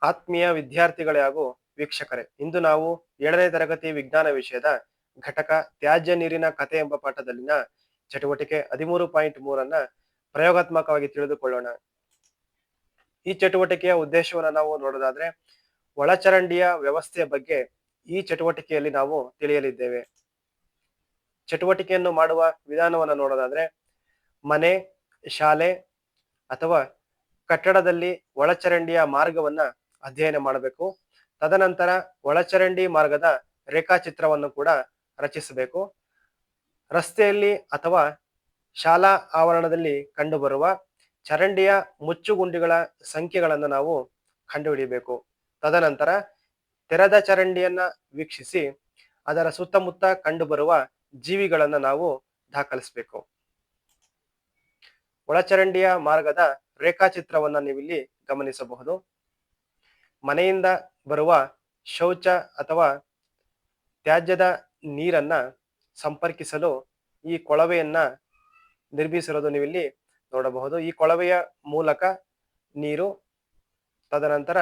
ಆತ್ಮೀಯ ವಿದ್ಯಾರ್ಥಿಗಳೇ ಹಾಗೂ ವೀಕ್ಷಕರೇ, ಇಂದು ನಾವು 7ನೇ ತರಗತಿ ವಿಜ್ಞಾನ ವಿಷಯದ ಘಟಕ ತ್ಯಾಜ್ಯ ನೀರಿನ ಕಥೆ ಎಂಬ ಪಾಠದಲ್ಲಿನ ಚಟುವಟಿಕೆ 13.3 ಪ್ರಯೋಗಾತ್ಮಕವಾಗಿ ತಿಳಿದುಕೊಳ್ಳೋಣ. ಈ ಚಟುವಟಿಕೆಯ ಉದ್ದೇಶವನ್ನು ನಾವು ನೋಡೋದಾದ್ರೆ, ಒಳಚರಂಡಿಯ ವ್ಯವಸ್ಥೆಯ ಬಗ್ಗೆ ಈ ಚಟುವಟಿಕೆಯಲ್ಲಿ ನಾವು ತಿಳಿಯಲಿದ್ದೇವೆ. ಚಟುವಟಿಕೆಯನ್ನು ಮಾಡುವ ವಿಧಾನವನ್ನು ನೋಡೋದಾದ್ರೆ, ಮನೆ, ಶಾಲೆ ಅಥವಾ ಕಟ್ಟಡದಲ್ಲಿ ಒಳಚರಂಡಿಯ ಮಾರ್ಗವನ್ನ ಅಧ್ಯಯನ ಮಾಡಬೇಕು. ತದನಂತರ ಒಳಚರಂಡಿ ಮಾರ್ಗದ ರೇಖಾಚಿತ್ರವನ್ನು ಕೂಡ ರಚಿಸಬೇಕು. ರಸ್ತೆಯಲ್ಲಿ ಅಥವಾ ಶಾಲಾ ಆವರಣದಲ್ಲಿ ಕಂಡುಬರುವ ಚರಂಡಿಯ ಮುಚ್ಚುಗುಂಡಿಗಳ ಸಂಖ್ಯೆಗಳನ್ನು ನಾವು ಕಂಡುಹಿಡಿಯಬೇಕು. ತದನಂತರ ತೆರೆದ ಚರಂಡಿಯನ್ನ ವೀಕ್ಷಿಸಿ ಅದರ ಸುತ್ತಮುತ್ತ ಕಂಡುಬರುವ ಜೀವಿಗಳನ್ನು ನಾವು ದಾಖಲಿಸಬೇಕು. ಒಳಚರಂಡಿಯ ಮಾರ್ಗದ ರೇಖಾಚಿತ್ರವನ್ನು ನೀವಿಲ್ಲಿ ಗಮನಿಸಬಹುದು. ಮನೆಯಿಂದ ಬರುವ ಶೌಚ ಅಥವಾ ತ್ಯಾಜ್ಯದ ನೀರನ್ನ ಸಂಪರ್ಕಿಸಲು ಈ ಕೊಳವೆಯನ್ನ ನಿರ್ಮಿಸಿರೋದು ನೀವಿಲ್ಲಿ ನೋಡಬಹುದು. ಈ ಕೊಳವೆಯ ಮೂಲಕ ನೀರು ತದನಂತರ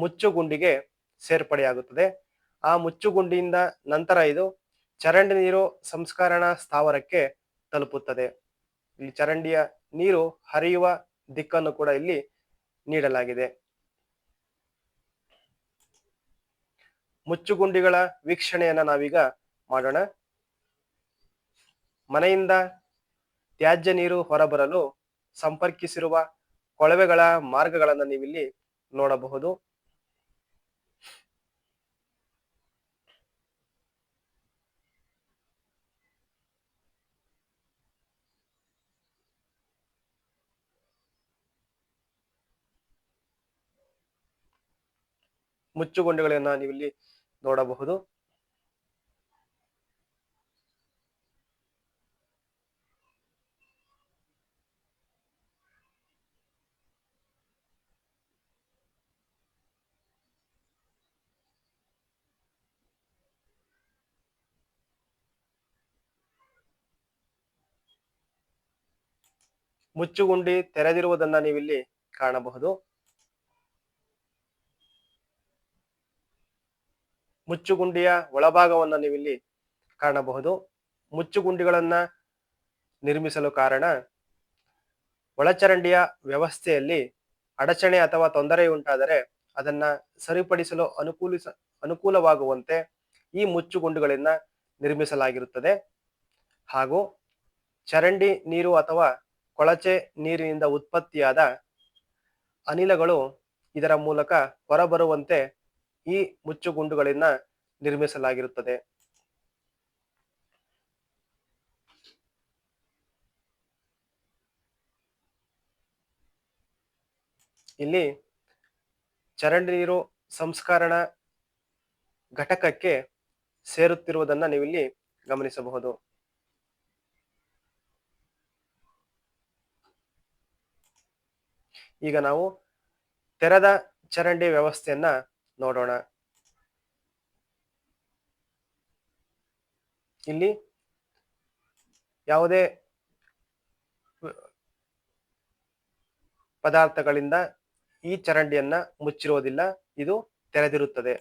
ಮುಚ್ಚುಗುಂಡಿಗೆ ಸೇರ್ಪಡೆಯಾಗುತ್ತದೆ. ಆ ಮುಚ್ಚುಗುಂಡಿಯಿಂದ ನಂತರ ಇದು ಚರಂಡಿ ನೀರು ಸಂಸ್ಕರಣಾ ಸ್ಥಾವರಕ್ಕೆ ತಲುಪುತ್ತದೆ. ಇಲ್ಲಿ ಚರಂಡಿಯ ನೀರು ಹರಿಯುವ ದಿಕ್ಕನ್ನು ಕೂಡ ಇಲ್ಲಿ ನೀಡಲಾಗಿದೆ. ಮುಚ್ಚುಗುಂಡಿಗಳ ವೀಕ್ಷಣೆಯನ್ನ ನಾವೀಗ ಮಾಡೋಣ. ಮನೆಯಿಂದ ತ್ಯಾಜ್ಯ ನೀರು ಹೊರಬರಲು ಸಂಪರ್ಕಿಸಿರುವ ಕೊಳವೆಗಳ ಮಾರ್ಗಗಳನ್ನು ನೀವಿಲ್ಲಿ ನೋಡಬಹುದು. ಮುಚ್ಚುಗುಂಡಿಗಳನ್ನ ನೀವಿಲ್ಲಿ ನೋಡಬಹುದು. ಮುಚ್ಚುಗುಂಡಿ ತೆರೆದಿರುವುದನ್ನ ನೀವಿಲ್ಲಿ ಕಾಣಬಹುದು. ಮುಚ್ಚುಗುಂಡಿಯ ಒಳಭಾಗವನ್ನ ನೀವಿಲ್ಲಿ ಕಾಣಬಹುದು. ಮುಚ್ಚುಗುಂಡಿಗಳನ್ನ ನಿರ್ಮಿಸಲು ಕಾರಣ, ಒಳಚರಂಡಿಯ ವ್ಯವಸ್ಥೆಯಲ್ಲಿ ಅಡಚಣೆ ಅಥವಾ ತೊಂದರೆ ಉಂಟಾದರೆ ಅದನ್ನ ಸರಿಪಡಿಸಲು ಅನುಕೂಲವಾಗುವಂತೆ ಈ ಮುಚ್ಚುಗುಂಡಿಗಳನ್ನ ನಿರ್ಮಿಸಲಾಗಿರುತ್ತದೆ. ಹಾಗೂ ಚರಂಡಿ ನೀರು ಅಥವಾ ಕೊಳಚೆ ನೀರಿನಿಂದ ಉತ್ಪತ್ತಿಯಾದ ಅನಿಲಗಳು ಇದರ ಮೂಲಕ ಹೊರಬರುವಂತೆ ಈ ಮುಚ್ಚುಗುಂಡುಗಳನ್ನ ನಿರ್ಮಿಸಲಾಗಿರುತ್ತದೆ. ಇಲ್ಲಿ ಚರಂಡಿ ನೀರು ಸಂಸ್ಕರಣಾ ಘಟಕಕ್ಕೆ ಸೇರುತ್ತಿರುವುದನ್ನ ನೀವಿಲ್ಲಿ ಗಮನಿಸಬಹುದು. ಈಗ ನಾವು ತೆರೆದ ಚರಂಡಿ ವ್ಯವಸ್ಥೆಯನ್ನ ನೋಡೋಣ. ಇಲ್ಲಿ ಯಾವುದೇ ಪದಾರ್ಥಗಳಿಂದ ಈ ಚರಂಡಿಯನ್ನ ಮುಚ್ಚಿರುವುದಿಲ್ಲ, ಇದು ತೆರೆದಿರುತ್ತದೆ.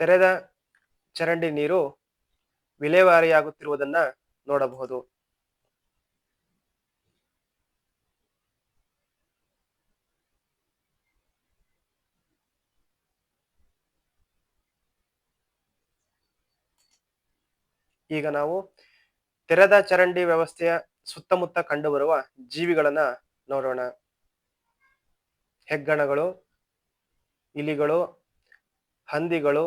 ತೆರೆದ ಚರಂಡಿ ನೀರು ವಿಲೇವಾರಿಯಾಗುತ್ತಿರುವುದನ್ನ ನೋಡಬಹುದು. ಈಗ ನಾವು ತೆರೆದ ಚರಂಡಿ ವ್ಯವಸ್ಥೆಯ ಸುತ್ತಮುತ್ತ ಕಂಡುಬರುವ ಜೀವಿಗಳನ್ನ ನೋಡೋಣ. ಹೆಗ್ಗಣಗಳು, ಇಲಿಗಳು, ಹಂದಿಗಳು,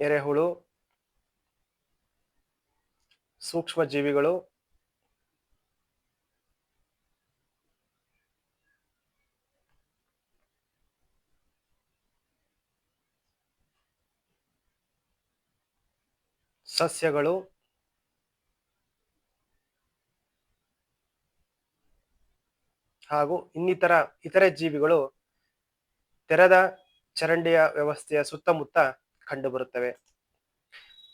ಎರೆಹುಳು, ಸೂಕ್ಷ್ಮ ಜೀವಿಗಳು, ಸಸ್ಯಗಳು, ಹಾಗೂ ಇತರೆ ಜೀವಿಗಳು ತೆರೆದ ಚರಂಡಿಯ ವ್ಯವಸ್ಥೆಯ ಸುತ್ತಮುತ್ತ ಕಂಡುಬರುತ್ತವೆ.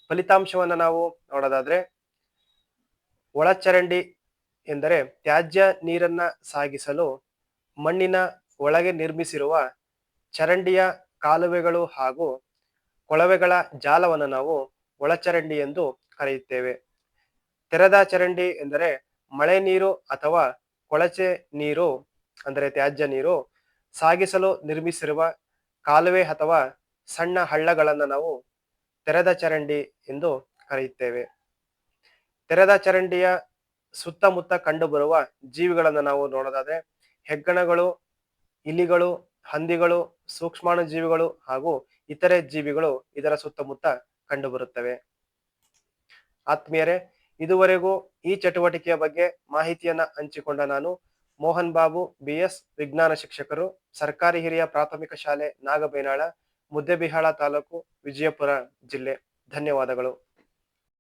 ಫಲಿತಾಂಶವನ್ನು ನಾವು ನೋಡೋದಾದ್ರೆ, ಒಳಚರಂಡಿ ಎಂದರೆ ತ್ಯಾಜ್ಯ ನೀರನ್ನ ಸಾಗಿಸಲು ಮಣ್ಣಿನ ಒಳಗೆ ನಿರ್ಮಿಸಿರುವ ಚರಂಡಿಯ ಕಾಲುವೆಗಳು ಹಾಗೂ ಕೊಳವೆಗಳ ಜಾಲವನ್ನು ನಾವು ಒಳಚರಂಡಿ ಎಂದು ಕರೆಯುತ್ತೇವೆ. ತೆರೆದ ಚರಂಡಿ ಎಂದರೆ ಮಳೆ ನೀರು ಅಥವಾ ಕೊಳಚೆ ನೀರು ಅಂದರೆ ತ್ಯಾಜ್ಯ ನೀರು ಸಾಗಿಸಲು ನಿರ್ಮಿಸಿರುವ ಕಾಲುವೆ ಅಥವಾ ಸಣ್ಣ ಹಳ್ಳಗಳನ್ನು ನಾವು ತೆರೆದ ಚರಂಡಿ ಎಂದು ಕರೆಯುತ್ತೇವೆ. ತೆರೆದ ಚರಂಡಿಯ ಸುತ್ತಮುತ್ತ ಕಂಡುಬರುವ ಜೀವಿಗಳನ್ನು ನಾವು ನೋಡೋದಾದ್ರೆ, ಹೆಗ್ಗಣಗಳು, ಇಲಿಗಳು, ಹಂದಿಗಳು, ಸೂಕ್ಷ್ಮಾಣು ಜೀವಿಗಳು ಹಾಗೂ ಇತರೆ ಜೀವಿಗಳು ಇದರ ಸುತ್ತಮುತ್ತ ಕಂಡುಬರುತ್ತವೆ. ಆತ್ಮೀಯರೇ, ಇದುವರೆಗೂ ಈ ಚಟುವಟಿಕೆಯ ಬಗ್ಗೆ ಮಾಹಿತಿಯನ್ನ ಹಂಚಿಕೊಂಡ ನಾನು ಮೋಹನ್ ಬಾಬು BS, ವಿಜ್ಞಾನ ಶಿಕ್ಷಕರು, ಸರ್ಕಾರಿ ಹಿರಿಯ ಪ್ರಾಥಮಿಕ ಶಾಲೆ ನಾಗಬೇನಾಳ, ಮುದ್ದೇಬಿಹಾಳ ತಾಲೂಕು, ವಿಜಯಪುರ ಜಿಲ್ಲೆ. ಧನ್ಯವಾದಗಳು.